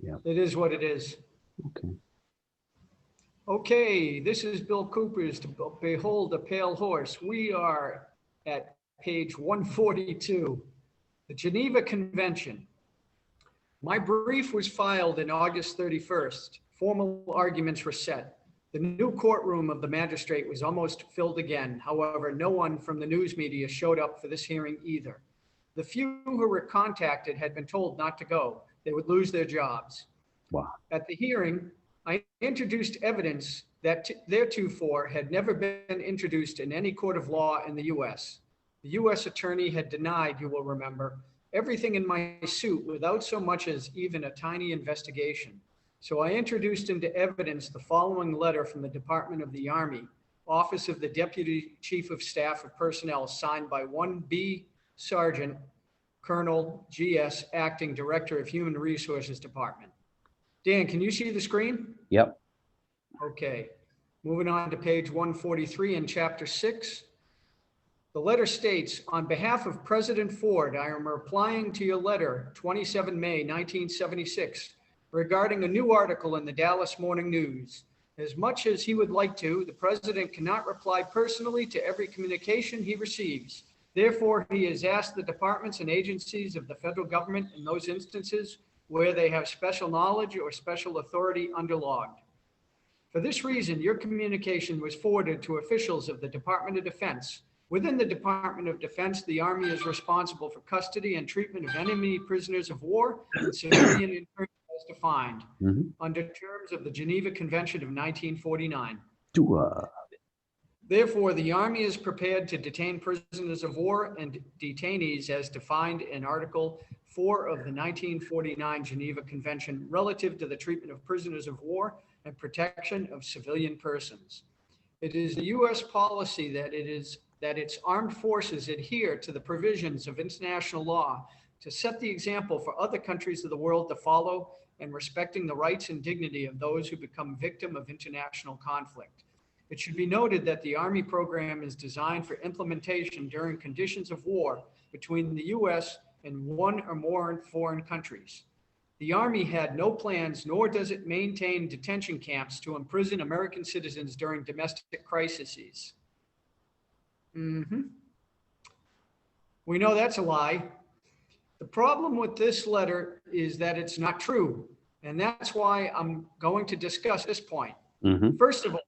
Yeah. It is what it is. Okay. Okay, this is Bill Cooper's To Behold a Pale Horse. We are at page 142, the Geneva Convention. My brief was filed in August 31st. Formal arguments were set. The new courtroom of the magistrate was almost filled again. However, no one from the news media showed up for this hearing either. The few who were contacted had been told not to go. They would lose their jobs. Wow. At the hearing, I introduced evidence that theretofore had never been introduced in any court of law in the U.S. The U.S. attorney had denied, you will remember, everything in my suit without so much as even a tiny investigation. So I introduced into evidence the following letter from the Department of the Army, Office of the Deputy Chief of Staff of Personnel, signed by 1B Sergeant Colonel GS, Acting Director of Human Resources Department. Dan, can you see the screen? Yep. Okay. Moving on to page 143 in chapter 6. The letter states, on behalf of President Ford, I am replying to your letter, 27 May 1976, regarding a new article in the Dallas Morning News. As much as he would like to, the president cannot reply personally to every communication he receives. Therefore, he has asked the departments and agencies of the federal government in those instances where they have special knowledge or special authority underlogged. For this reason, your communication was forwarded to officials of the Department of Defense. Within the Department of Defense, the Army is responsible for custody and treatment of enemy prisoners of war and civilian internment as defined under terms of the Geneva Convention of 1949. Therefore, the Army is prepared to detain prisoners of war and detainees as defined in Article 4 of the 1949 Geneva Convention relative to the treatment of prisoners of war and protection of civilian persons. It is the U.S. policy that its armed forces adhere to the provisions of international law to set the example for other countries of the world to follow and respecting the rights and dignity of those who become victim of international conflict. It should be noted that the Army program is designed for implementation during conditions of war between the U.S. and one or more foreign countries. The Army had no plans, nor does it maintain detention camps to imprison American citizens during domestic crises. We know that's a lie. The problem with this letter is that it's not true, and that's why I'm going to discuss this point. First of all,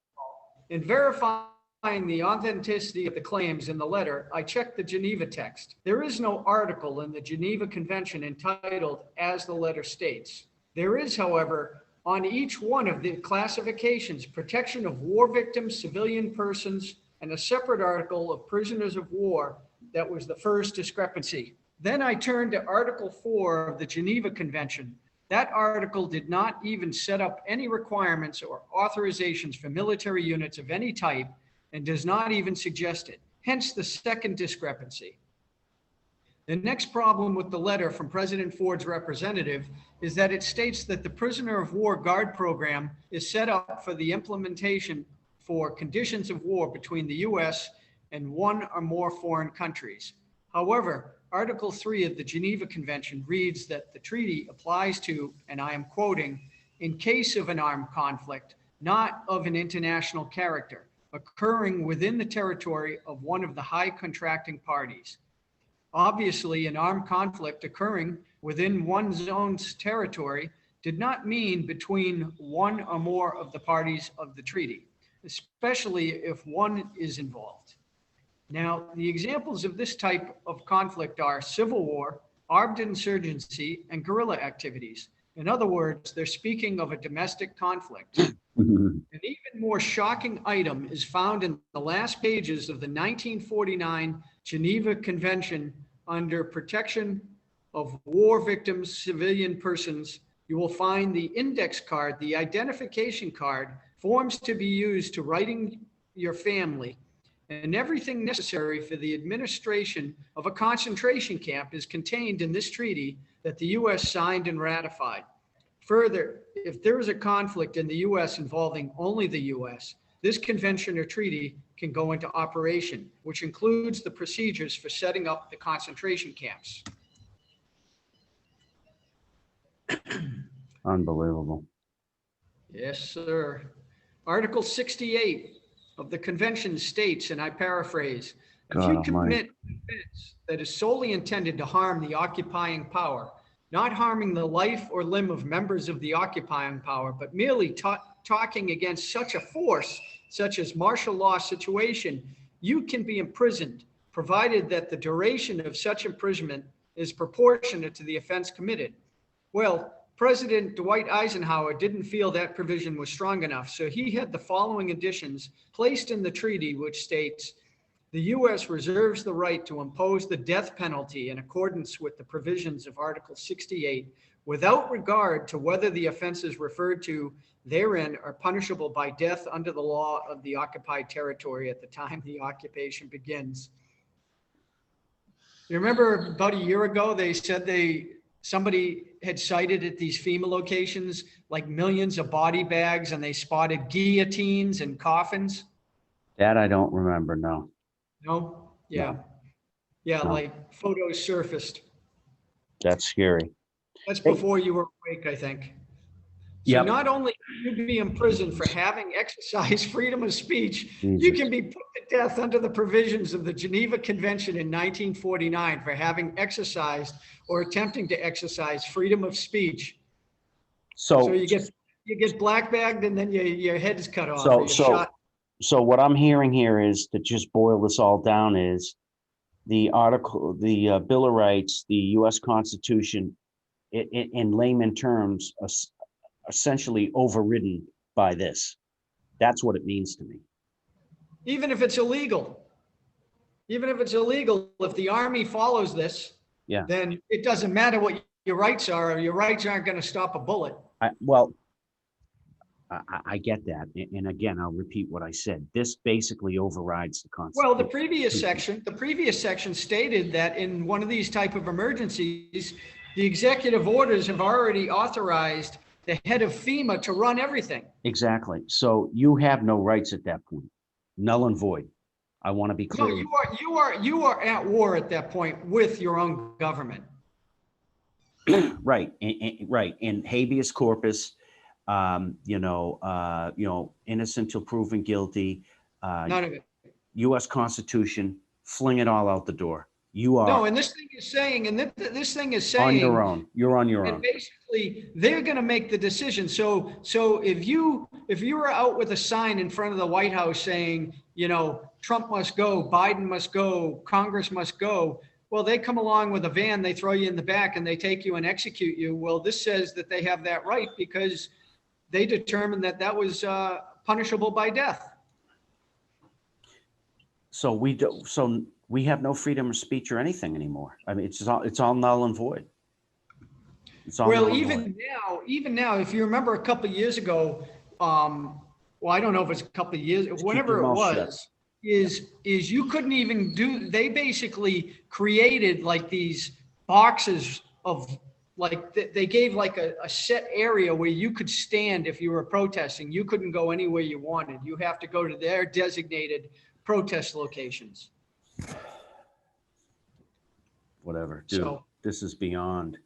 in verifying the authenticity of the claims in the letter, I checked the Geneva text. There is no article in the Geneva Convention entitled "As the Letter States." There is, however, on each one of the classifications, protection of war victims, civilian persons, and a separate article of prisoners of war. That was the first discrepancy. Then I turned to Article 4 of the Geneva Convention. That article did not even set up any requirements or authorizations for military units of any type and does not even suggest it. Hence the second discrepancy. The next problem with the letter from President Ford's representative is that it states that the prisoner of war guard program is set up for the implementation for conditions of war between the U.S. and one or more foreign countries. However, Article 3 of the Geneva Convention reads that the treaty applies to, and I am quoting, in case of an armed conflict, not of an international character, occurring within the territory of one of the high contracting parties. Obviously, an armed conflict occurring within one's own territory did not mean between one or more of the parties of the treaty, especially if one is involved. Now, the examples of this type of conflict are civil war, armed insurgency, and guerrilla activities. In other words, they're speaking of a domestic conflict. An even more shocking item is found in the last pages of the 1949 Geneva Convention under protection of war victims, civilian persons. You will find the index card, the identification card, forms to be used to writing your family, and everything necessary for the administration of a concentration camp is contained in this treaty that the U.S. signed and ratified. Further, if there is a conflict in the U.S. involving only the U.S., this convention or treaty can go into operation, which includes the procedures for setting up the concentration camps. Unbelievable. Yes, sir. Article 68 of the convention states, and I paraphrase, if God you almighty. commit an offense that is solely intended to harm the occupying power, not harming the life or limb of members of the occupying power, but merely talking against such a force, such as martial law situation, you can be imprisoned, provided that the duration of such imprisonment is proportionate to the offense committed. Well, President Dwight Eisenhower didn't feel that provision was strong enough, so he had the following additions placed in the treaty, which states, the U.S. reserves the right to impose the death penalty in accordance with the provisions of Article 68, without regard to whether the offenses referred to therein are punishable by death under the law of the occupied territory at the time the occupation begins. You remember about a year ago, they said somebody had cited at these FEMA locations like millions of body bags, and they spotted guillotines and coffins. That I don't remember, no. No? Yeah. No. Yeah, No. like photos surfaced. That's scary. That's before you were awake, I think. So Yep. not only can you be imprisoned for having exercised freedom of speech, Jesus. you can be put to death under the provisions of the Geneva Convention in 1949 for having exercised or attempting to exercise freedom of speech. So you get black bagged, and then your head is cut off. So what I'm hearing here is, to just boil this all down, is the Bill of Rights, the U.S. Constitution, in layman terms, essentially overridden by this. That's what it means to me. Even if it's illegal, if the Army follows this, yeah, then it doesn't matter what your rights are. Your rights aren't going to stop a bullet. I get that. And again, I'll repeat what I said. This basically overrides the Constitution. Well, the previous section stated that in one of these type of emergencies, the executive orders have already authorized the head of FEMA to run everything. Exactly. So you have no rights at that point. Null and void. I want to be clear. No, you are at war at that point with your own government. Right. Right. And habeas corpus, innocent till proven guilty. None of it. U.S. Constitution, fling it all out the door. You are. No, and this thing is saying, on your own. You're on your own. And basically, they're going to make the decision. So if you were out with a sign in front of the White House saying, Trump must go, Biden must go, Congress must go, well, they come along with a van, they throw you in the back, and they take you and execute you. Well, this says that they have that right because they determined that was punishable by death. So we have no freedom of speech or anything anymore. I mean, it's all null and void. Well, even now, if you remember a couple of years ago, I don't know if it's a couple of years, whenever it was, is you couldn't even they basically created like these boxes of, like, they gave like a set area where you could stand if you were protesting. You couldn't go anywhere you wanted. You have to go to their designated protest locations. Whatever, dude. So, this is beyond.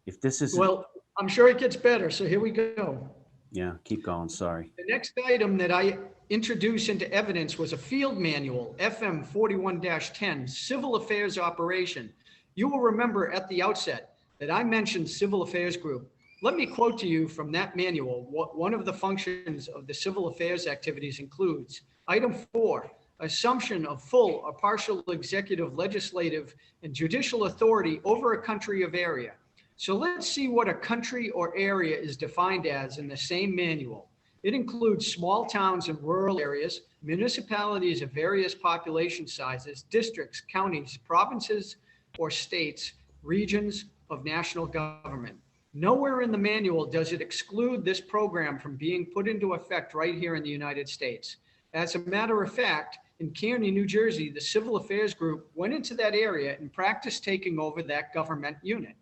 If this is, well, I'm sure it gets better. So here we go. Yeah, keep going. Sorry. The next item that I introduced into evidence was a field manual, FM 41-10, Civil Affairs Operation. You will remember at the outset that I mentioned Civil Affairs Group. Let me quote to you from that manual. One of the functions of the civil affairs activities includes item 4, assumption of full or partial executive, legislative, and judicial authority over a country or area. So let's see what a country or area is defined as in the same manual. It includes small towns and rural areas, municipalities of various population sizes, districts, counties, provinces or states, regions of national government. Nowhere in the manual does it exclude this program from being put into effect right here in the United States. As a matter of fact, in Kearney, New Jersey, the Civil Affairs Group went into that area and practiced taking over that government unit.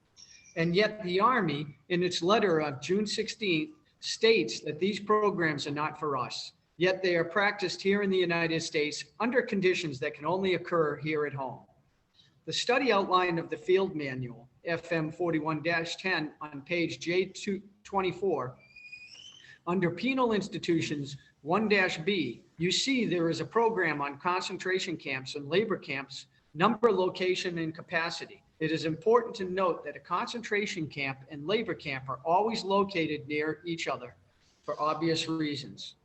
And yet the Army, in its letter of June 16th, states that these programs are not for us. Yet they are practiced here in the United States under conditions that can only occur here at home. The study outline of the field manual, FM 41-10, on page 324, under penal institutions 1-B, you see there is a program on concentration camps and labor camps, number, location, and capacity. It is important to note that a concentration camp and labor camp are always located near each other for obvious reasons.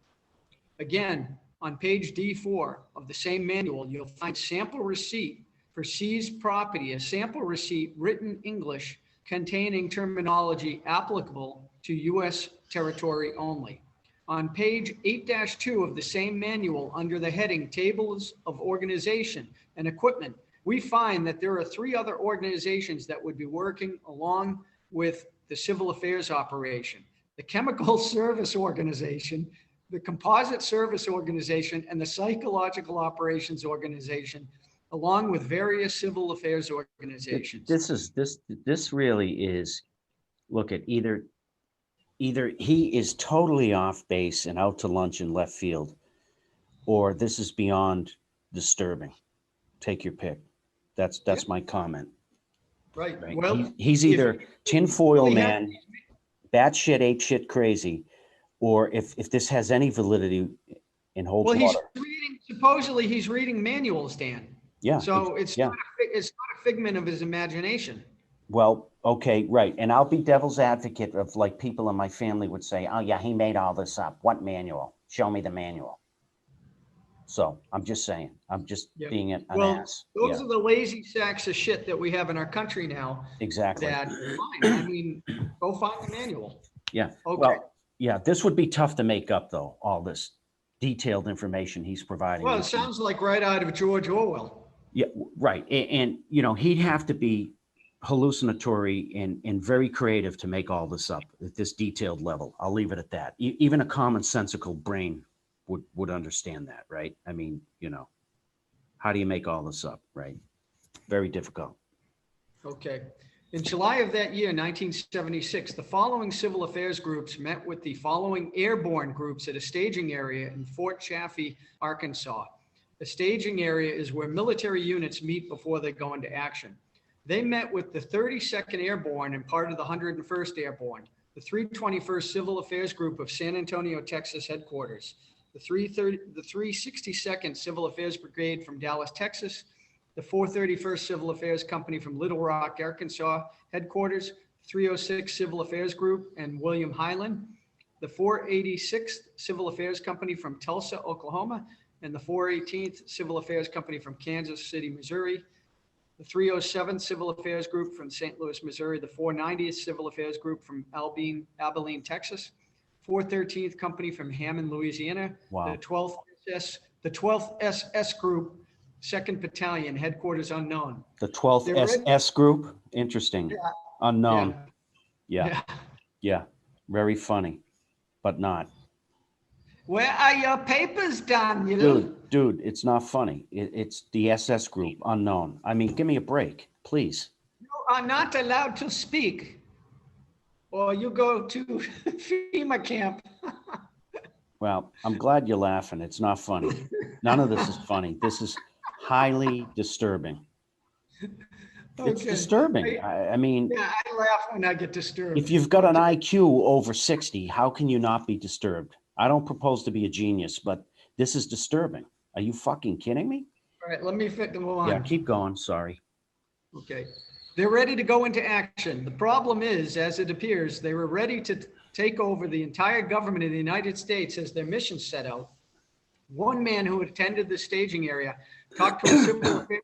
Again, on page D4 of the same manual, you'll find sample receipt for seized property, a sample receipt written English containing terminology applicable to U.S. territory only. On page 8-2 of the same manual, under the heading Tables of Organization and Equipment, we find that there are 3 other organizations that would be working along with the Civil Affairs operation: the Chemical Service Organization, the Composite Service Organization, and the Psychological Operations Organization, along with various civil affairs organizations. This really is, look at either he is totally off base and out to lunch in left field, or this is beyond disturbing. Take your pick. That's my comment. Right. Well, he's either tinfoil man, batshit ape shit crazy, or if this has any validity and holds water. Supposedly he's reading manuals, Dan. Yeah. So it's not a figment of his imagination. Well, okay, right. And I'll be devil's advocate of, like, people in my family would say, oh yeah, he made all this up. What manual? Show me the manual. So I'm just saying, I'm just being an ass. Those are the lazy sacks of shit that we have in our country now. Exactly. That, I mean, go find the manual. Yeah. Okay. Well, yeah, this would be tough to make up, though, all this detailed information he's providing. Well, it sounds like right out of George Orwell. Yeah, right. And you know, he'd have to be hallucinatory and very creative to make all this up at this detailed level. I'll leave it at that. Even a commonsensical brain would understand that, right? I mean, you know, how do you make all this up, right? Very difficult. Okay. In July of that year, 1976, the following civil affairs groups met with the following airborne groups at a staging area in Fort Chaffee, Arkansas. A staging area is where military units meet before they go into action. They met with the 32nd Airborne and part of the 101st Airborne, the 321st Civil Affairs Group of San Antonio, Texas headquarters, the 362nd Civil Affairs Brigade from Dallas, Texas, the 431st Civil Affairs Company from Little Rock, Arkansas headquarters, 306 Civil Affairs Group and William Highland, the 486th Civil Affairs Company from Tulsa, Oklahoma, and the 418th Civil Affairs Company from Kansas City, Missouri, the 307th Civil Affairs Group from St. Louis, Missouri, the 490th Civil Affairs Group from Abilene, Texas, 413th Company from Hammond, Louisiana, wow. the 12th SS Group, 2nd Battalion, headquarters unknown. The 12th SS Group? Interesting. Yeah. Unknown. Yeah. Very funny, but not. Where are your papers, Daniel? Dude, it's not funny. It's the SS Group, unknown. I mean, give me a break, please. You are not allowed to speak, or you go to FEMA camp. Well, I'm glad you're laughing. It's not funny. None of this is funny. This is highly disturbing. Okay. It's disturbing. I mean, yeah, I laugh when I get disturbed. If you've got an IQ over 60, how can you not be disturbed? I don't propose to be a genius, but this is disturbing. Are you fucking kidding me? All right, let me go on. Yeah, keep going. Sorry. Okay. They're ready to go into action. The problem is, as it appears, they were ready to take over the entire government of the United States as their mission set out. One man who attended the staging area talked to a civil affairs sergeant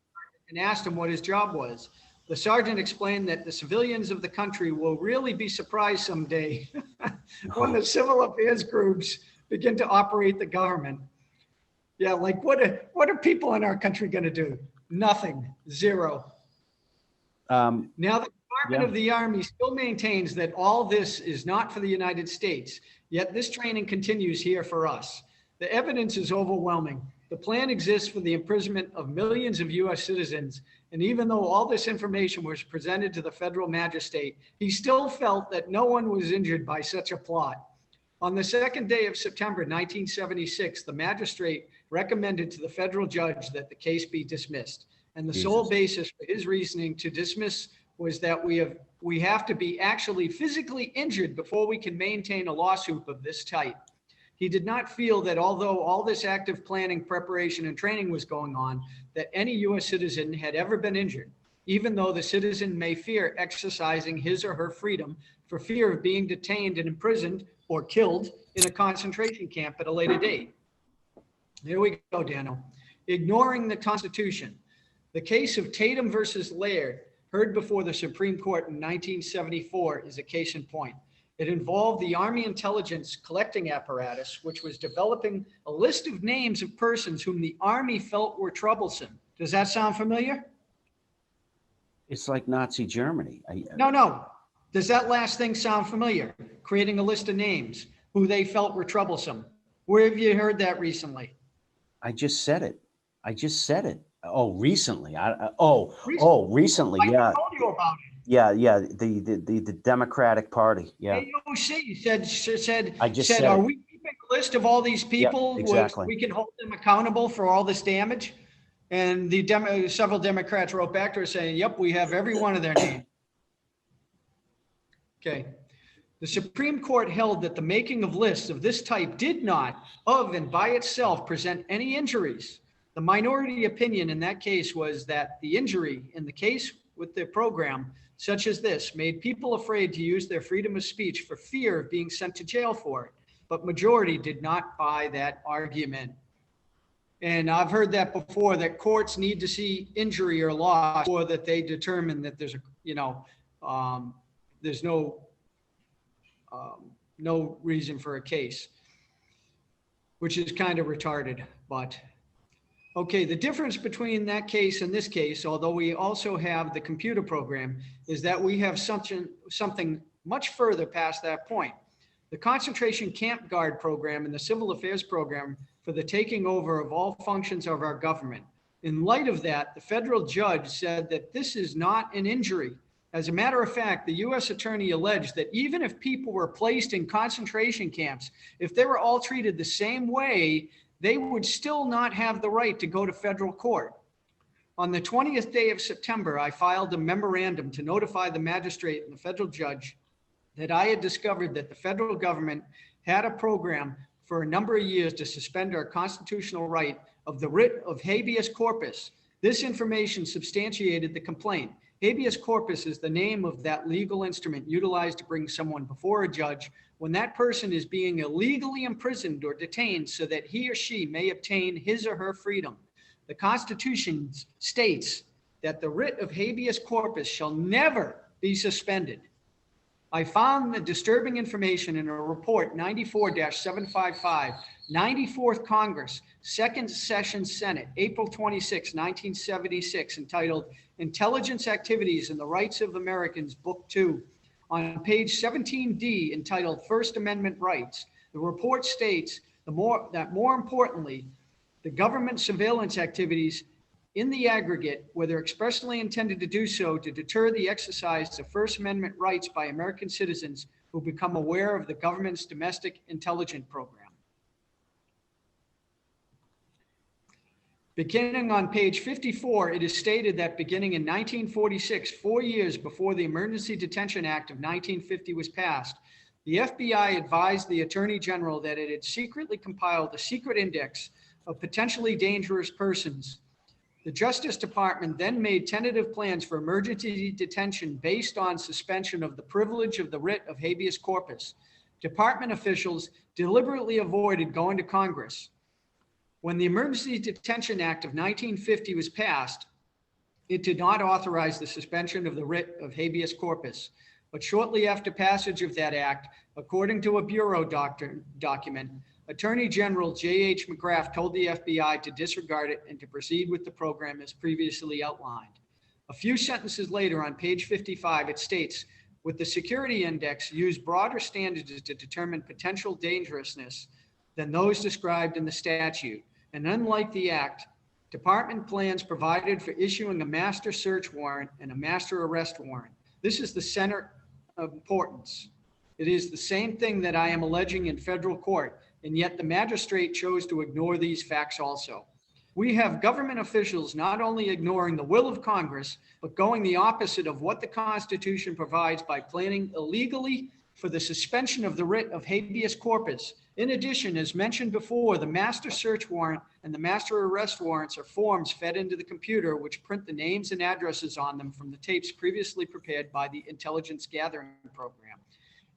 and asked him what his job was. The sergeant explained that the civilians of the country will really be surprised someday when the civil affairs groups begin to operate the government. Yeah, like what are people in our country going to do? Nothing. Zero. Now the Department of the Army still maintains that all this is not for the United States, yet this training continues here for us. The evidence is overwhelming. The plan exists for the imprisonment of millions of U.S. citizens, and even though all this information was presented to the federal magistrate, he still felt that no one was injured by such a plot. On the second day of September 1976, the magistrate recommended to the federal judge that the case be dismissed, and the sole basis for his reasoning to dismiss was that we have to be actually physically injured before we can maintain a lawsuit of this type. He did not feel that although all this active planning, preparation, and training was going on, that any U.S. citizen had ever been injured, even though the citizen may fear exercising his or her freedom for fear of being detained and imprisoned or killed in a concentration camp at a later date. Here we go, Daniel. Ignoring the Constitution. The case of Tatum versus Laird, heard before the Supreme Court in 1974, is a case in point. It involved the Army intelligence collecting apparatus, which was developing a list of names of persons whom the Army felt were troublesome. Does that sound familiar? It's like Nazi Germany. No. Does that last thing sound familiar? Creating a list of names who they felt were troublesome. Where have you heard that recently? I just said it. Oh, recently. Recently. I Yeah. told you about it. Yeah. The Democratic Party. Yeah. AOC said, I just said are it. we keeping a list of all these people? Yep, exactly. We can hold them accountable for all this damage? And several Democrats wrote back to her saying, yep, we have every one of their names. Okay. The Supreme Court held that the making of lists of this type did not, of and by itself, present any injuries. The minority opinion in that case was that the injury in the case with the program, such as this, made people afraid to use their freedom of speech for fear of being sent to jail for it. But majority did not buy that argument. And I've heard that before, that courts need to see injury or loss or that they determine that there's there's no reason for a case, which is kind of retarded. But okay, the difference between that case and this case, although we also have the computer program, is that we have something much further past that point. The concentration camp guard program and the civil affairs program for the taking over of all functions of our government. In light of that, the federal judge said that this is not an injury. As a matter of fact, the U.S. attorney alleged that even if people were placed in concentration camps, if they were all treated the same way, they would still not have the right to go to federal court. On the 20th day of September, I filed a memorandum to notify the magistrate and the federal judge that I had discovered that the federal government had a program for a number of years to suspend our constitutional right of the writ of habeas corpus. This information substantiated the complaint. Habeas corpus is the name of that legal instrument utilized to bring someone before a judge when that person is being illegally imprisoned or detained so that he or she may obtain his or her freedom. The Constitution states that the writ of habeas corpus shall never be suspended. I found the disturbing information in a report 94-755, 94th Congress, Second Session Senate, April 26, 1976, entitled Intelligence Activities and the Rights of Americans, Book 2. On page 17D, entitled First Amendment Rights, the report states that more importantly, the government surveillance activities in the aggregate, whether expressly intended to do so to deter the exercise of First Amendment rights by American citizens who become aware of the government's domestic intelligence program. Beginning on page 54, it is stated that beginning in 1946, 4 years before the Emergency Detention Act of 1950 was passed, the FBI advised the Attorney General that it had secretly compiled a secret index of potentially dangerous persons. The Justice Department then made tentative plans for emergency detention based on suspension of the privilege of the writ of habeas corpus. Department officials deliberately avoided going to Congress. When the Emergency Detention Act of 1950 was passed, it did not authorize the suspension of the writ of habeas corpus. But shortly after passage of that act, according to a Bureau document, Attorney General J.H. McGrath told the FBI to disregard it and to proceed with the program as previously outlined. A few sentences later on page 55, it states, with the security index, use broader standards to determine potential dangerousness than those described in the statute. And unlike the act, department plans provided for issuing a master search warrant and a master arrest warrant. This is the center of importance. It is the same thing that I am alleging in federal court, and yet the magistrate chose to ignore these facts also. We have government officials not only ignoring the will of Congress, but going the opposite of what the Constitution provides by planning illegally for the suspension of the writ of habeas corpus. In addition, as mentioned before, the master search warrant and the master arrest warrants are forms fed into the computer which print the names and addresses on them from the tapes previously prepared by the intelligence gathering program.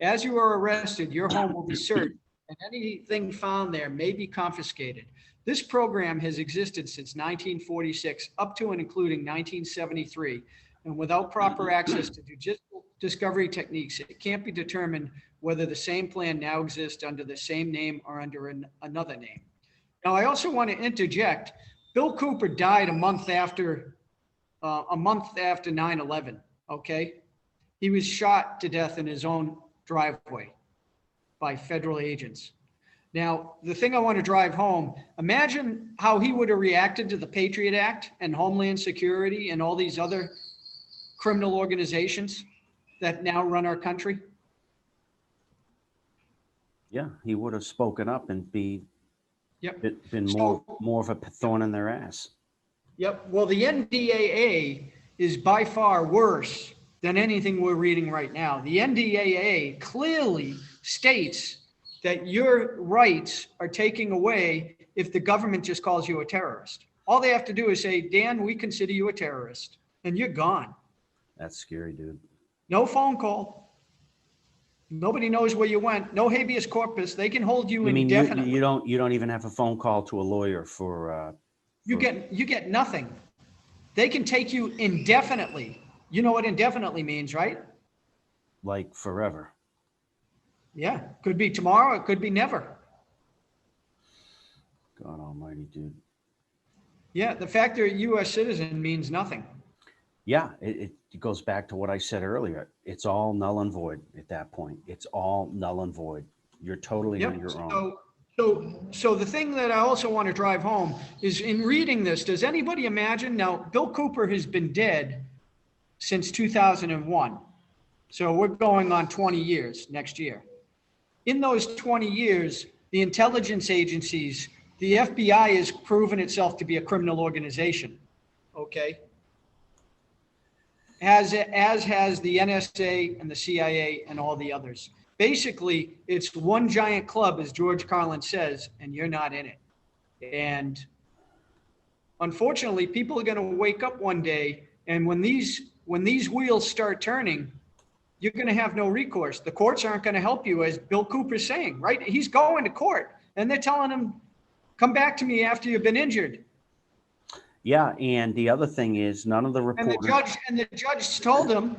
As you are arrested, your home will be searched and anything found there may be confiscated. This program has existed since 1946 up to and including 1973, and without proper access to judicial discovery techniques, it can't be determined whether the same plan now exists under the same name or under another name. Now, I also want to interject. Bill Cooper died a month after 9/11. Okay, he was shot to death in his own driveway by federal agents. Now, the thing I want to drive home, imagine how he would have reacted to the Patriot Act and Homeland Security and all these other criminal organizations that now run our country. Yeah, he would have spoken up and been So- more of a thorn in their ass. Yep. Well, the NDAA is by far worse than anything we're reading right now. The NDAA clearly states that your rights are taken away if the government just calls you a terrorist. All they have to do is say, Dan, we consider you a terrorist, and you're gone. That's scary, dude. No phone call. Nobody knows where you went. No habeas corpus. They can hold you indefinitely. You don't even have a phone call to a lawyer for You get nothing. They can take you indefinitely. You know what indefinitely means, right? like forever. Yeah, could be tomorrow. It could be never. God almighty, dude. Yeah, the fact they're a U.S. citizen means nothing. Yeah, it goes back to what I said earlier. It's all null and void at that point. It's all null and void. You're totally on your own. So the thing that I also want to drive home is in reading this, does anybody imagine now, Bill Cooper has been dead since 2001. So we're going on 20 years next year. In those 20 years, the intelligence agencies, the FBI has proven itself to be a criminal organization. Okay. As has the NSA and the CIA and all the others. Basically, it's one giant club, as George Carlin says, and you're not in it. And unfortunately, people are going to wake up one day, and when these wheels start turning, you're going to have no recourse. The courts aren't going to help you, as Bill Cooper's saying, right? He's going to court, and they're telling him, come back to me after you've been injured. Yeah, and the other thing is, none of the reporters. And the judge told him,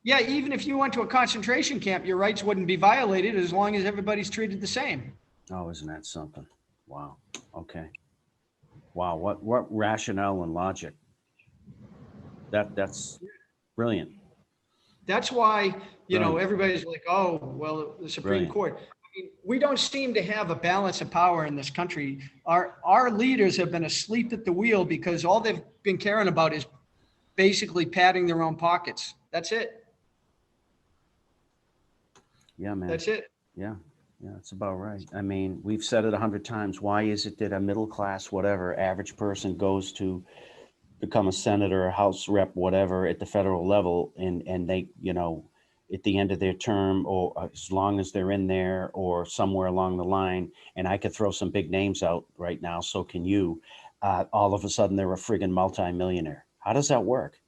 yeah, even if you went to a concentration camp, your rights wouldn't be violated as long as everybody's treated the same. Oh, isn't that something? Wow. Okay. Wow. What rationale and logic? That's brilliant. That's why, you know, everybody's like, oh, well, the Supreme Court. I mean, we don't seem to have a balance of power in this country. Our leaders have been asleep at the wheel because all they've been caring about is basically padding their own pockets. That's it. Yeah, man. That's it. Yeah, that's about right. I mean, we've said it 100 times. Why is it that a middle class, whatever, average person goes to become a senator, a house rep, whatever, at the federal level, and they, you know, at the end of their term, or as long as they're in there or somewhere along the line, and I could throw some big names out right now, so can you, all of a sudden they're a friggin' multimillionaire. How does that work?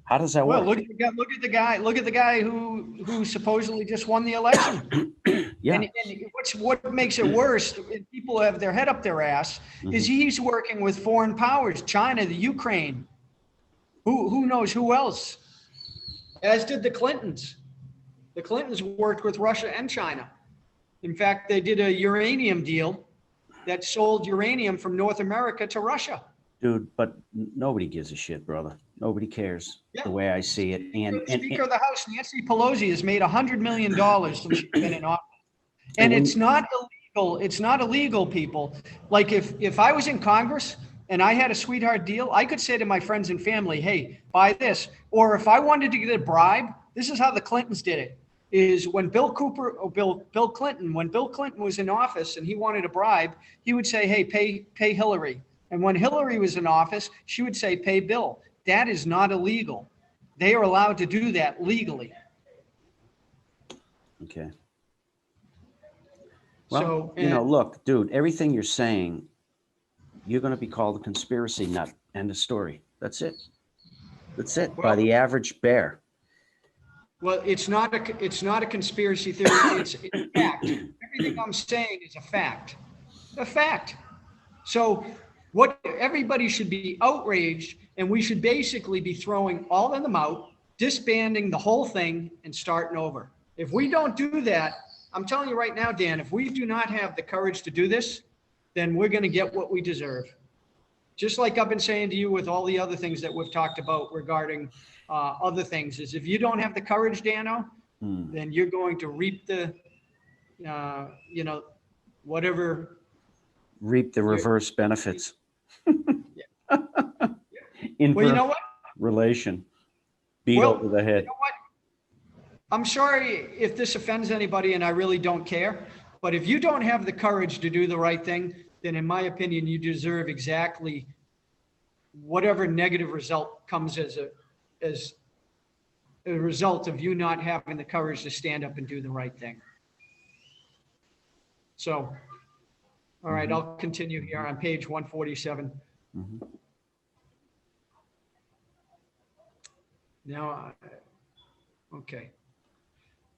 How does that work? Well, look at the guy who supposedly just won the election. Yeah. And what makes it worse, people have their head up their ass, is he's working with foreign powers, China, the Ukraine, who knows who else, as did the Clintons. The Clintons worked with Russia and China. In fact, they did a uranium deal that sold uranium from North America to Russia. Dude, but nobody gives a shit, brother. Nobody cares, the way I see it. And Speaker of the House, Nancy Pelosi, has made $100 million since she's been in office. And it's not illegal. It's not illegal, people. Like if I was in Congress and I had a sweetheart deal, I could say to my friends and family, hey, buy this. Or if I wanted to get a bribe, this is how the Clintons did it, is when Bill Clinton was in office and he wanted a bribe, he would say, hey, pay Hillary And when Hillary was in office, she would say, pay bill. That is not illegal. They are allowed to do that legally. Okay. Well, So, you know, look, dude, everything you're saying, you're going to be called a conspiracy nut. End of story. That's it. That's it. By the average bear. Well, it's not a conspiracy theory. It's a fact. Everything I'm saying is a fact. A fact. So what everybody should be outraged, and we should basically be throwing all of them out, disbanding the whole thing, and starting over. If we don't do that, I'm telling you right now, Dan, if we do not have the courage to do this, then we're going to get what we deserve. Just like I've been saying to you with all the other things that we've talked about regarding other things, is if you don't have the courage, Dano, then you're going to reap the, you know, whatever. Reap the reverse benefits. Yeah. Inverse well, you know what? Relation. Beat over the head. You know what? I'm sorry if this offends anybody, and I really don't care. But if you don't have the courage to do the right thing, then in my opinion, you deserve exactly whatever negative result comes as a result of you not having the courage to stand up and do the right thing. So, all right, I'll continue here on page 147. Now, okay.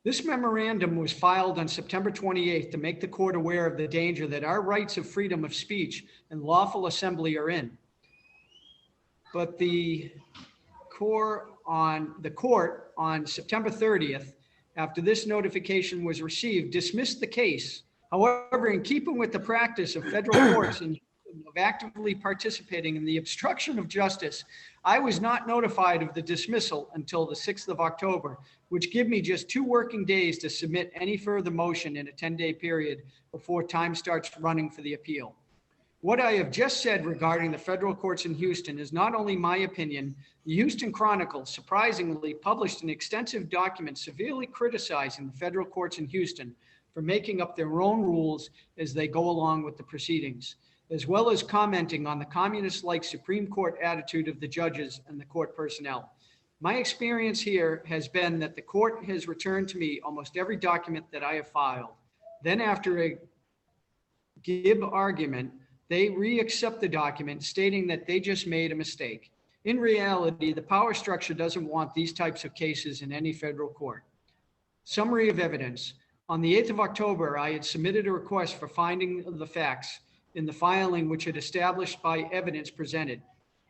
This memorandum was filed on September 28th to make the court aware of the danger that our rights of freedom of speech and lawful assembly are in. But the court on September 30th, after this notification was received, dismissed the case. However, in keeping with the practice of federal courts and of actively participating in the obstruction of justice, I was not notified of the dismissal until the 6th of October, which give me just 2 working days to submit any further motion in a 10-day period before time starts running for the appeal. What I have just said regarding the federal courts in Houston is not only my opinion. The Houston Chronicle surprisingly published an extensive document severely criticizing the federal courts in Houston for making up their own rules as they go along with the proceedings, as well as commenting on the communist-like Supreme Court attitude of the judges and the court personnel. My experience here has been that the court has returned to me almost every document that I have filed. Then after a Gibb argument, they re-accept the document stating that they just made a mistake. In reality, the power structure doesn't want these types of cases in any federal court. Summary of evidence. On the 8th of October, I had submitted a request for finding of the facts in the filing which had established by evidence presented.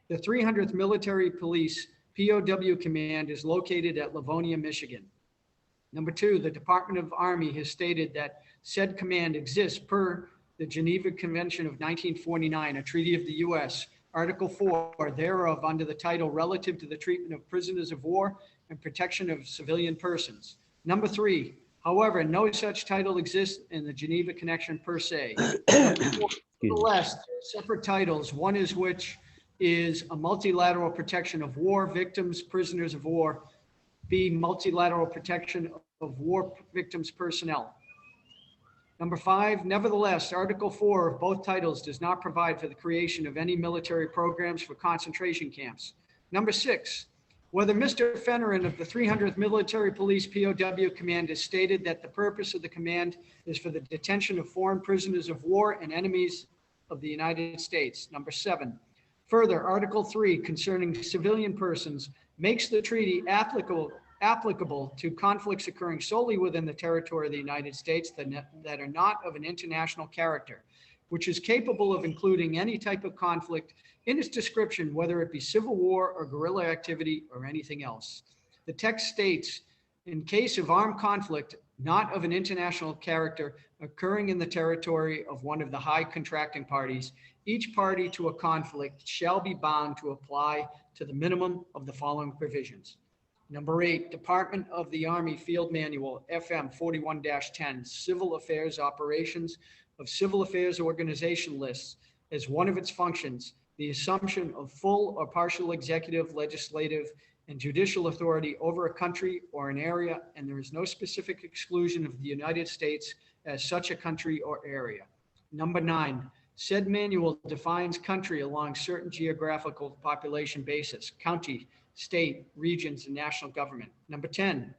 The 300th Military Police POW Command is located at Livonia, Michigan. Number 2, the Department of Army has stated that said command exists per the Geneva Convention of 1949, a treaty of the U.S., Article 4 thereof under the title relative to the treatment of prisoners of war and protection of civilian persons. Number 3, however, no such title exists in the Geneva Convention per se. Nevertheless, there are separate titles, one is which is a multilateral protection of war victims, prisoners of war, B, multilateral protection of war victims personnel. Number 5, nevertheless, Article 4 of both titles does not provide for the creation of any military programs for concentration camps. Number 6, whether Mr. Fennerin of the 300th Military Police POW Command has stated that the purpose of the command is for the detention of foreign prisoners of war and enemies of the United States. Number 7, further, Article 3 concerning civilian persons makes the treaty applicable to conflicts occurring solely within the territory of the United States that are not of an international character, which is capable of including any type of conflict in its description, whether it be civil war or guerrilla activity or anything else. The text states, in case of armed conflict not of an international character occurring in the territory of one of the high contracting parties, each party to a conflict shall be bound to apply to the minimum of the following provisions. Number 8, Department of the Army Field Manual, FM 41-10, Civil Affairs Operations of Civil Affairs Organization lists as one of its functions, the assumption of full or partial executive, legislative, and judicial authority over a country or an area, and there is no specific exclusion of the United States as such a country or area. Number 9, Said manual defines country along certain geographical population basis, county, state, regions, and national government. Number 10,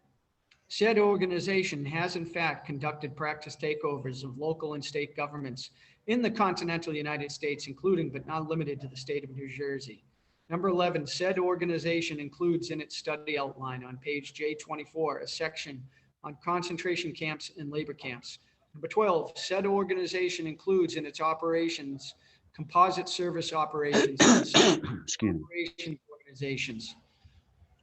said organization has in fact conducted practice takeovers of local and state governments in the continental United States, including but not limited to the state of New Jersey. Number 11, said organization includes in its study outline on page J24 a section on concentration camps and labor camps. Number 12, said organization includes in its operations composite service operations and operations organizations.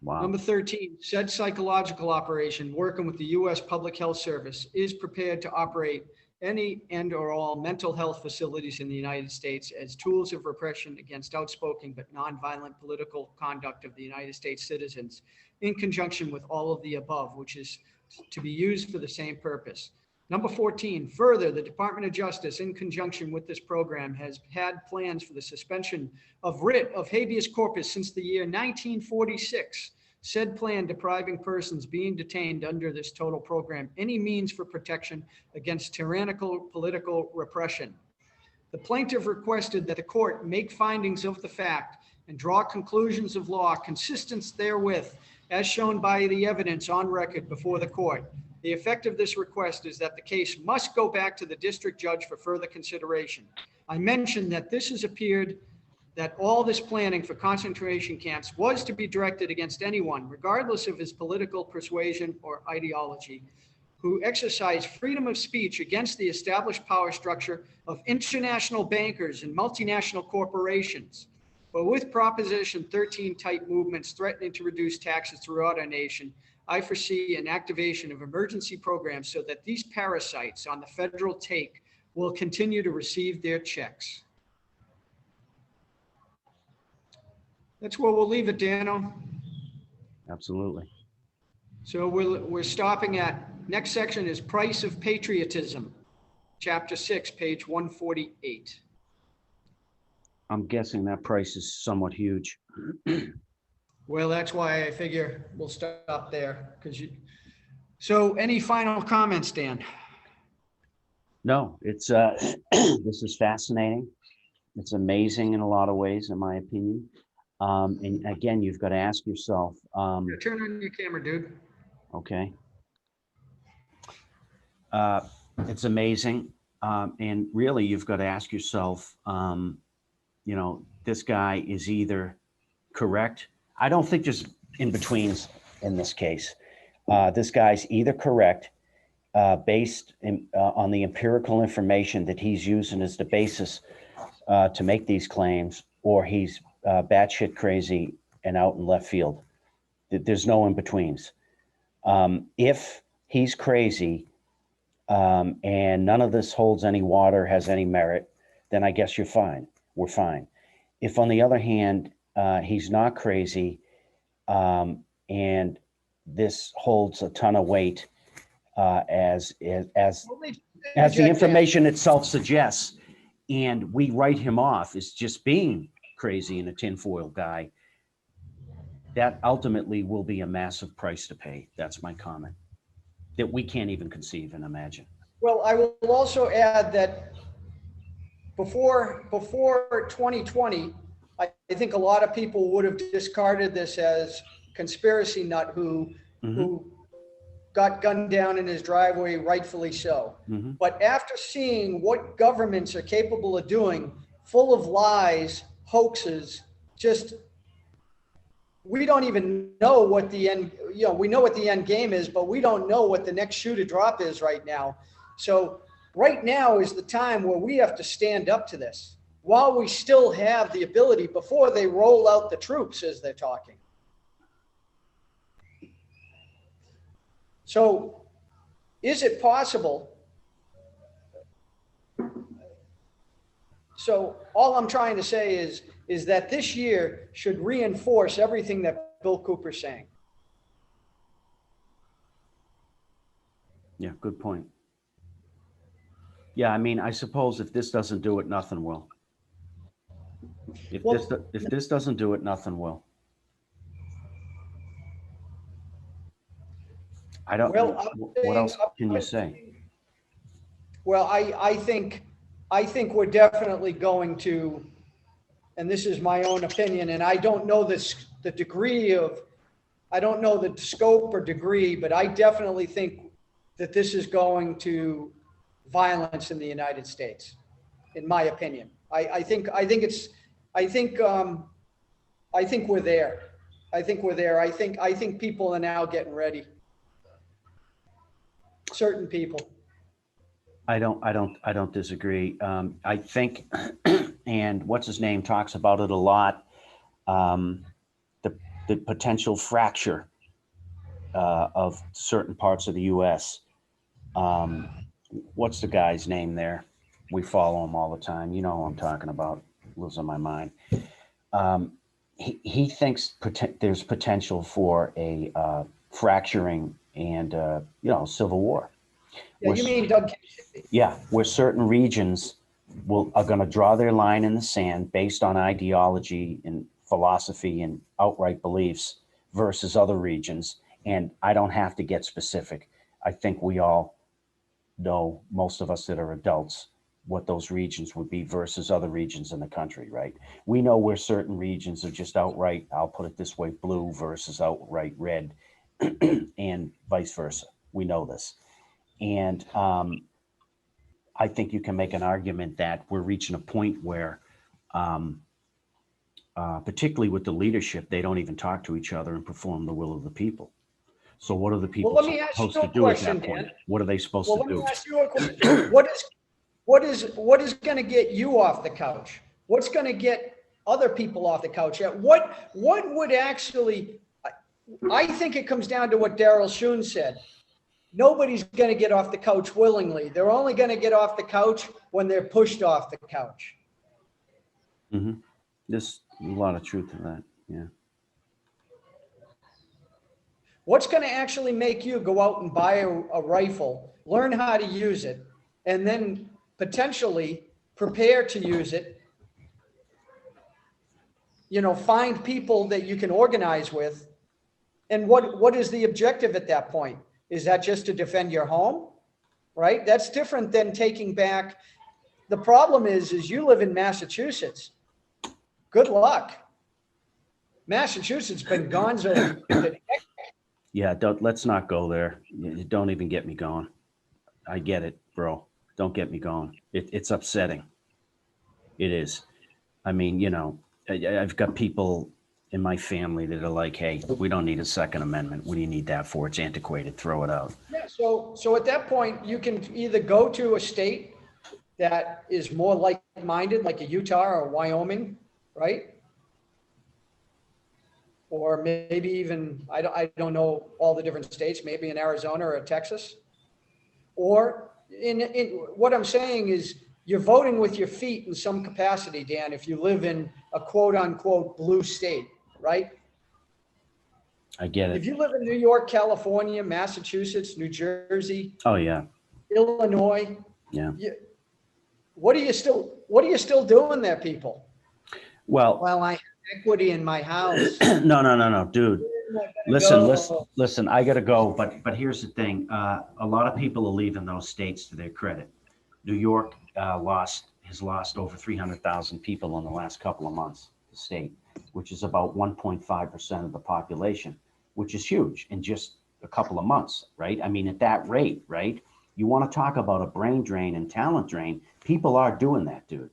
Wow. Number 13, said psychological operation working with the U.S. Public Health Service is prepared to operate any and or all mental health facilities in the United States as tools of repression against outspoken but nonviolent political conduct of the United States citizens in conjunction with all of the above, which is to be used for the same purpose. Number 14, further, the Department of Justice, in conjunction with this program, has had plans for the suspension of writ of habeas corpus since the year 1946. Said plan depriving persons being detained under this total program any means for protection against tyrannical political repression. The plaintiff requested that the court make findings of the fact and draw conclusions of law consistent therewith, as shown by the evidence on record before the court. The effect of this request is that the case must go back to the district judge for further consideration. I mentioned that this has appeared that all this planning for concentration camps was to be directed against anyone, regardless of his political persuasion or ideology, who exercised freedom of speech against the established power structure of international bankers and multinational corporations. But with Proposition 13 type movements threatening to reduce taxes throughout our nation, I foresee an activation of emergency programs so that these parasites on the federal take will continue to receive their checks. That's where we'll leave it, Dano. Absolutely. So we're stopping at, next section is Price of Patriotism, Chapter 6, page 148. I'm guessing that price is somewhat huge. Well, that's why I figure we'll stop there. So any final comments, Dan? No, it's this is fascinating. It's amazing in a lot of ways, in my opinion. And again, you've got to ask yourself. Turn on your camera, dude. Okay. It's amazing. And really, you've got to ask yourself, you know, this guy is either correct. I don't think there's in-betweens in this case. This guy's either correct based on the empirical information that he's using as the basis to make these claims, or he's batshit crazy and out in left field. There's no in-betweens. If he's crazy and none of this holds any water, has any merit, then I guess you're fine. We're fine. If on the other hand, he's not crazy and this holds a ton of weight as the information itself suggests, and we write him off as just being crazy and a tinfoil guy, that ultimately will be a massive price to pay. That's my comment, that we can't even conceive and imagine. Well, I will also add that before 2020, I think a lot of people would have discarded this as conspiracy nut who got gunned down in his driveway, rightfully so. But after seeing what governments are capable of doing, full of lies, hoaxes, just, we don't even know what the end, you know, we know what the end game is, but we don't know what the next shoe to drop is right now. So right now is the time where we have to stand up to this while we still have the ability before they roll out the troops as they're talking. So is it possible? So all I'm trying to say is that this year should reinforce everything that Bill Cooper's saying. Yeah, good point. Yeah, I mean, I suppose if this doesn't do it, nothing will. If this doesn't do it, nothing will. I don't. Well, what else can you say? Well, I think I think we're definitely going to, and this is my own opinion, and I don't know the degree of, I don't know the scope or degree, but I definitely think that this is going to violence in the United States, in my opinion. I think we're there. I think we're there. I think people are now getting ready. Certain people. I don't disagree. I think, and what's his name talks about it a lot. The potential fracture of certain parts of the U.S. What's the guy's name there? We follow him all the time. You know who I'm talking about. Losing my mind. He thinks there's potential for a fracturing and civil war. Yeah, you mean Doug? Yeah, where certain regions are going to draw their line in the sand based on ideology and philosophy and outright beliefs versus other regions. And I don't have to get specific. I think we all know, most of us that are adults, what those regions would be versus other regions in the country, right? We know where certain regions are just outright, I'll put it this way, blue versus outright red, and vice versa. We know this. And I think you can make an argument that we're reaching a point where, particularly with the leadership, they don't even talk to each other and perform the will of the people. So what are the people supposed to do at that point? What are they supposed to do? Let me ask you a question. What is going to get you off the couch? What's going to get other people off the couch? What would actually, I think it comes down to what Daryl Schoen said. Nobody's going to get off the couch willingly. They're only going to get off the couch when they're pushed off the couch. Mm-hmm. There's a lot of truth to that. Yeah. What's going to actually make you go out and buy a rifle, learn how to use it, and then potentially prepare to use it? Find people that you can organize with. And what is the objective at that point? Is that just to defend your home? Right? That's different than taking back. The problem is you live in Massachusetts. Good luck. Massachusetts been gonzo. Yeah, let's not go there. Don't even get me going. I get it, bro. Don't get me going. It's upsetting. It is. I mean, I've got people in my family that are like, hey, we don't need a Second Amendment. What do you need that for? It's antiquated. Throw it out. Yeah, so at that point, you can either go to a state that is more like-minded, like a Utah or Wyoming, right? Or maybe even, I don't know all the different states, maybe in Arizona or Texas. Or in what I'm saying is you're voting with your feet in some capacity, Dan, if you live in a quote unquote blue state, right? I get it. If you live in New York, California, Massachusetts, New Jersey. Oh yeah. Illinois. Yeah. What are you still doing there, people? Well, I have equity in my house. No, dude. Listen, I gotta go, but here's the thing. A lot of people are leaving those states, to their credit. New York has lost over 300,000 people in the last couple of months, the state, which is about 1.5% of the population, which is huge in just a couple of months, right? I mean, at that rate, right? You want to talk about a brain drain and talent drain. People are doing that, dude.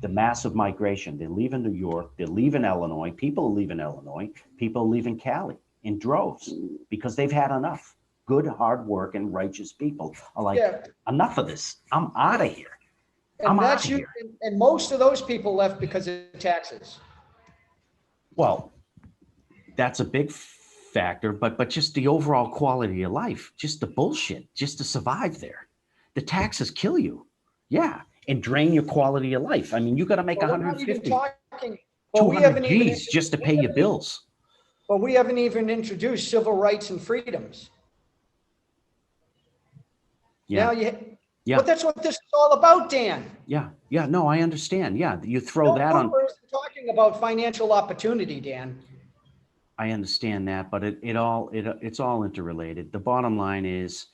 The massive migration. They're leaving New York. They're leaving Illinois. People are leaving Illinois. People are leaving Cali in droves because they've had enough. Good, hard work and righteous people are like, enough of this. I'm out of here. And most of those people left because of taxes. Well, that's a big factor, but just the overall quality of life, just the bullshit, just to survive there. The taxes kill you. Yeah. And drain your quality of life. I mean, you got to make 150, 200 G's just to pay your bills. But we haven't even introduced civil rights and freedoms. Yeah. But that's what this is all about, Dan. Yeah. No, I understand. Yeah. You throw that on. Talking about financial opportunity, Dan. I understand that, but it's all interrelated. The bottom line is,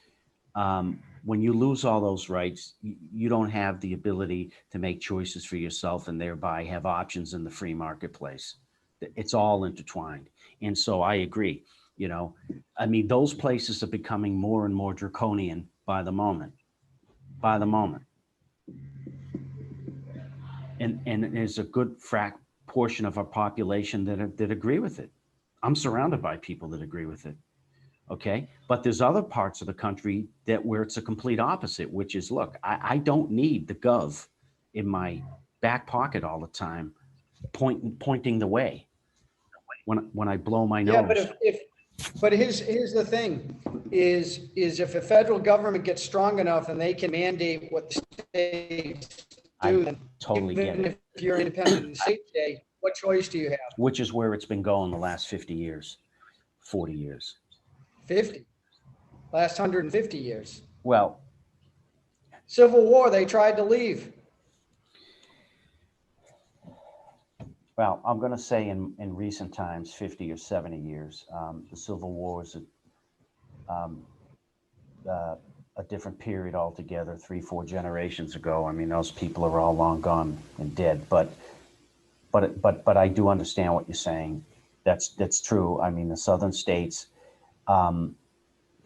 when you lose all those rights, you don't have the ability to make choices for yourself and thereby have options in the free marketplace. It's all intertwined. And so I agree, I mean, those places are becoming more and more draconian by the moment. And there's a good portion of our population that agree with it. I'm surrounded by people that agree with it. Okay. But there's other parts of the country where it's a complete opposite, which is, look, I don't need the gov in my back pocket all the time, pointing the way when I blow my nose. Yeah, but here's the thing is if the federal government gets strong enough and they can mandate what the states do, I totally get it. If you're independent in the state today, what choice do you have? Which is where it's been going the last 50 years, 40 years. 50. Last 150 years. Well, Civil War, they tried to leave. Well, I'm going to say in recent times, 50 or 70 years, the Civil War was a different period altogether, 3-4 generations ago. I mean, those people are all long gone and dead, but I do understand what you're saying. That's true. I mean, the southern states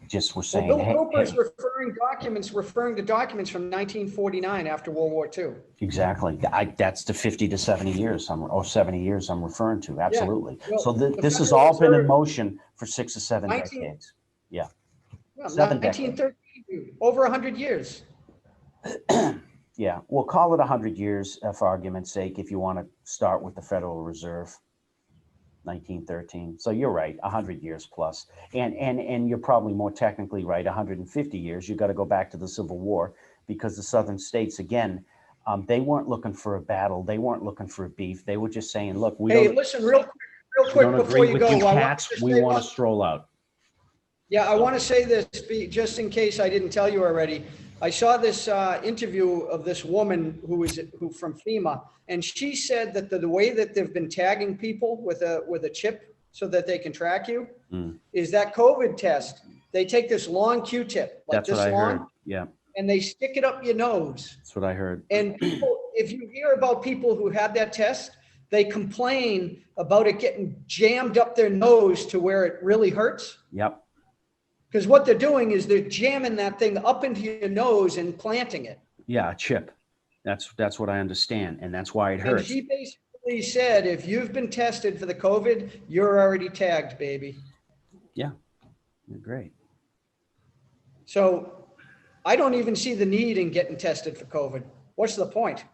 just were saying, Bill Cooper's referring to documents from 1949 after World War II. Exactly. That's the 50 to 70 years or 70 years I'm referring to. Absolutely. Yeah. Well, so this has all been in motion for 6 or 7 decades. Yeah. Well, 7 1913, over 100 years. Yeah. We'll call it 100 years for argument's sake, if you want to start with the Federal Reserve. 1913. So you're right, 100 years plus. And you're probably more technically right, 150 years. You got to go back to the Civil War, because the southern states, again, they weren't looking for a battle. They weren't looking for a beef. They were just saying, look, listen, real quick before you go. We want to stroll out. Yeah, I want to say this just in case I didn't tell you already. I saw this interview of this woman who from FEMA, and she said that the way that they've been tagging people with a chip so that they can track you is that COVID test. They take this long Q-tip, like That's what I heard. Yeah. And they stick it up your nose. That's what I heard. And people, if you hear about people who had that test, they complain about it getting jammed up their nose to where it really hurts. Yep. Because what they're doing is they're jamming that thing up into your nose and planting it. Yeah, a chip. That's what I understand, and that's why it hurts. And she basically said, if you've been tested for the COVID, you're already tagged, baby. Yeah, great. So I don't even see the need in getting tested for COVID. What's the point?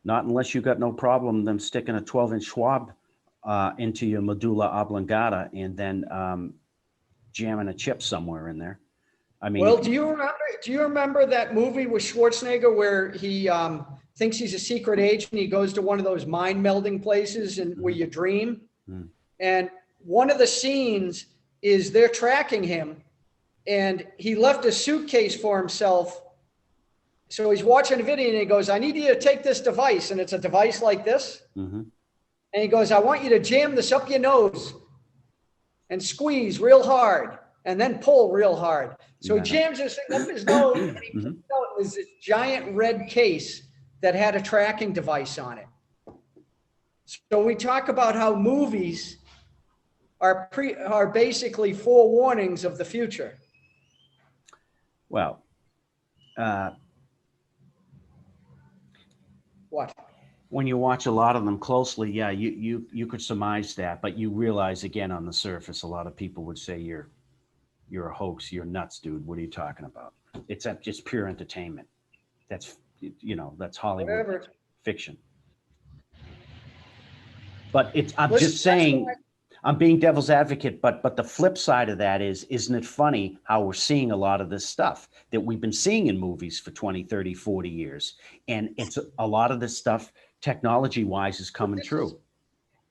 Not unless you got no problem them sticking a 12-inch swab into your medulla oblongata and then jamming a chip somewhere in there. I mean, well, do you remember that movie with Schwarzenegger where he thinks he's a secret agent? He goes to one of those mind melding places and where you dream. And one of the scenes is they're tracking him, and he left a suitcase for himself. So he's watching a video and he goes, I need you to take this device. And it's a device like this. And he goes, I want you to jam this up your nose and squeeze real hard and then pull real hard. So he jams this thing up his nose and he pulls out this giant red case that had a tracking device on it. So we talk about how movies are basically forewarnings of the future. Well, what? When you watch a lot of them closely, yeah, you could surmise that, but you realize, again, on the surface, a lot of people would say you're a hoax, you're nuts, dude. What are you talking about? It's just pure entertainment. That's that's Hollywood. Whatever. Fiction. But I'm just saying, I'm being devil's advocate, but the flip side of that is, isn't it funny how we're seeing a lot of this stuff that we've been seeing in movies for 20, 30, 40 years. And it's a lot of this stuff, technology wise, is coming true.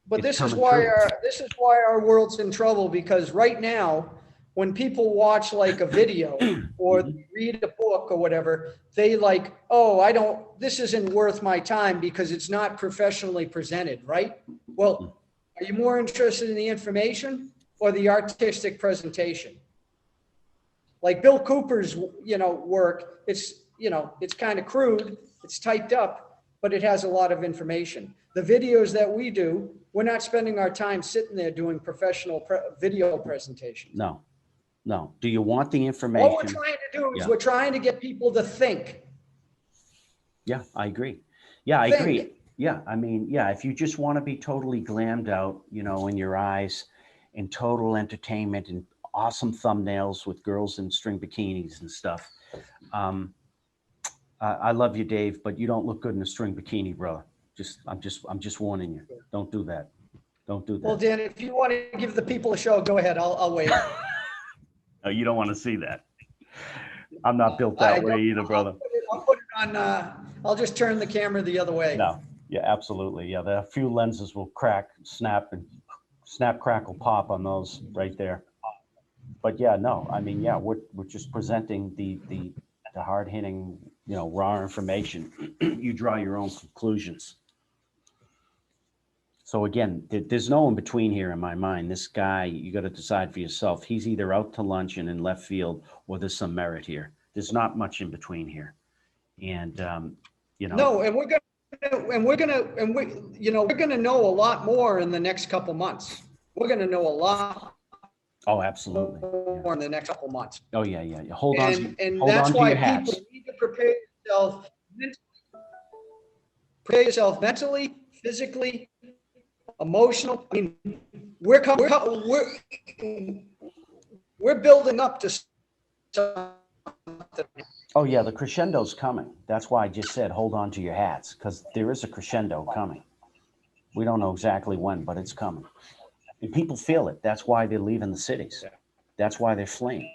But this is why our world's in trouble, because right now, when people watch like a video or read a book or whatever, they like, oh, this isn't worth my time because it's not professionally presented, right? Well, are you more interested in the information or the artistic presentation? Like Bill Cooper's, work, it's, it's kind of crude, it's typed up, but it has a lot of information. The videos that we do, we're not spending our time sitting there doing professional video presentations. No, no. Do you want the information? What we're trying to do is we're trying to get people to think. Yeah, I agree. Yeah, I agree. Yeah, I mean, yeah, if you just want to be totally glammed out, in your eyes, in total entertainment and awesome thumbnails with girls in string bikinis and stuff. I love you, Dave, but you don't look good in a string bikini, brother. I'm just warning you. Don't do that. Don't do that. Well, Dan, if you want to give the people a show, go ahead. I'll wait. No, you don't want to see that. I'm not built that way either, brother. I'll put it on. I'll just turn the camera the other way. No. Yeah, absolutely. Yeah, there are a few lenses will crack, snap, crackle, pop on those right there. But yeah, no, I mean, yeah, we're just presenting the hard hitting, raw information. You draw your own conclusions. So again, there's no in between here in my mind. This guy, you got to decide for yourself. He's either out to lunch and in left field, or there's some merit here. There's not much in between here, and No, and we're gonna know a lot more in the next couple months. We're gonna know a lot. Oh, absolutely. More in the next couple months. Oh yeah. Hold on. And hold that's on why to your hats. people need to prepare yourself. Prepare yourself mentally, physically, emotional. I mean, we're building up to something. Oh yeah, the crescendo's coming. That's why I just said hold on to your hats, because there is a crescendo coming. We don't know exactly when, but it's coming. And people feel it. That's why they're leaving the cities. That's why they're fleeing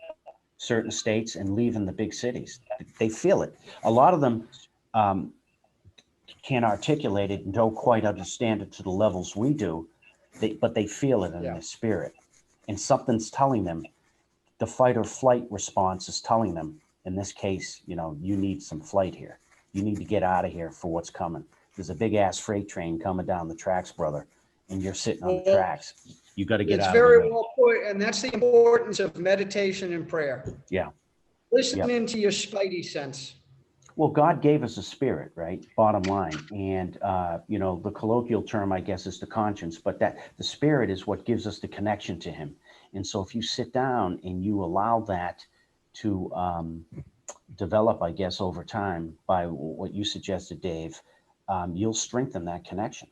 certain states and leaving the big cities. They feel it. A lot of them can't articulate it and don't quite understand it to the levels we do, but they feel it in their spirit. And something's telling them, the fight or flight response is telling them, in this case, you need some flight here. You need to get out of here for what's coming. There's a big ass freight train coming down the tracks, brother, and you're sitting on the tracks. You got to get out. It's very well put, and that's the importance of meditation and prayer. Yeah. Listening to your spidey sense. Well, God gave us a spirit, right? Bottom line. And, the colloquial term, I guess, is the conscience, but that the spirit is what gives us the connection to him. And so if you sit down and you allow that to develop, I guess, over time by what you suggested, Dave, you'll strengthen that connection.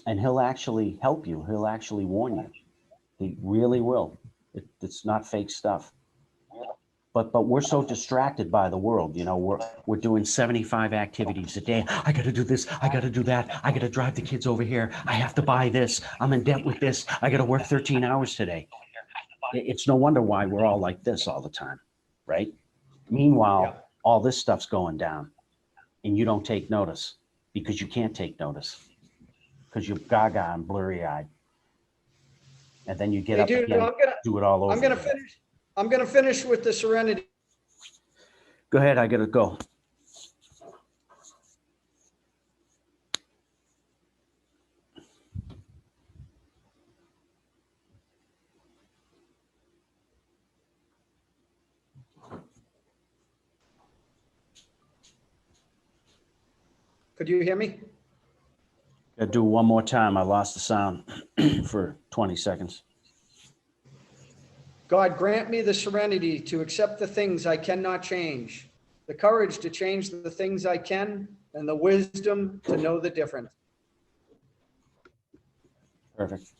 And he'll actually help you. He'll actually warn you. He really will. It's not fake stuff. But we're so distracted by the world. We're doing 75 activities a day. I got to do this. I got to do that. I got to drive the kids over here. I have to buy this. I'm in debt with this. I got to work 13 hours today. It's no wonder why we're all like this all the time, right? Meanwhile, all this stuff's going down and you don't take notice because you can't take notice because you're gaga and blurry eyed. And then you get up again, do it all over. I'm going to finish with the serenity. Go ahead. I got to go. Could you hear me? Got to do one more time. I lost the sound for 20 seconds. God, grant me the serenity to accept the things I cannot change, the courage to change the things I can, and the wisdom to know the difference. Perfect.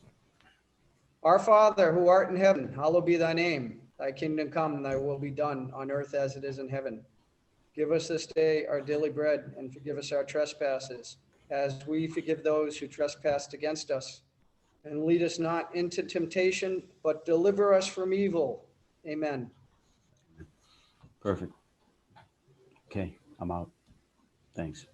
Our Father, who art in heaven, hallowed be thy name. Thy kingdom come, thy will be done on earth as it is in heaven. Give us this day our daily bread, and forgive us our trespasses, as we forgive those who trespass against us. And lead us not into temptation, but deliver us from evil. Amen. Perfect. Okay, I'm out. Thanks.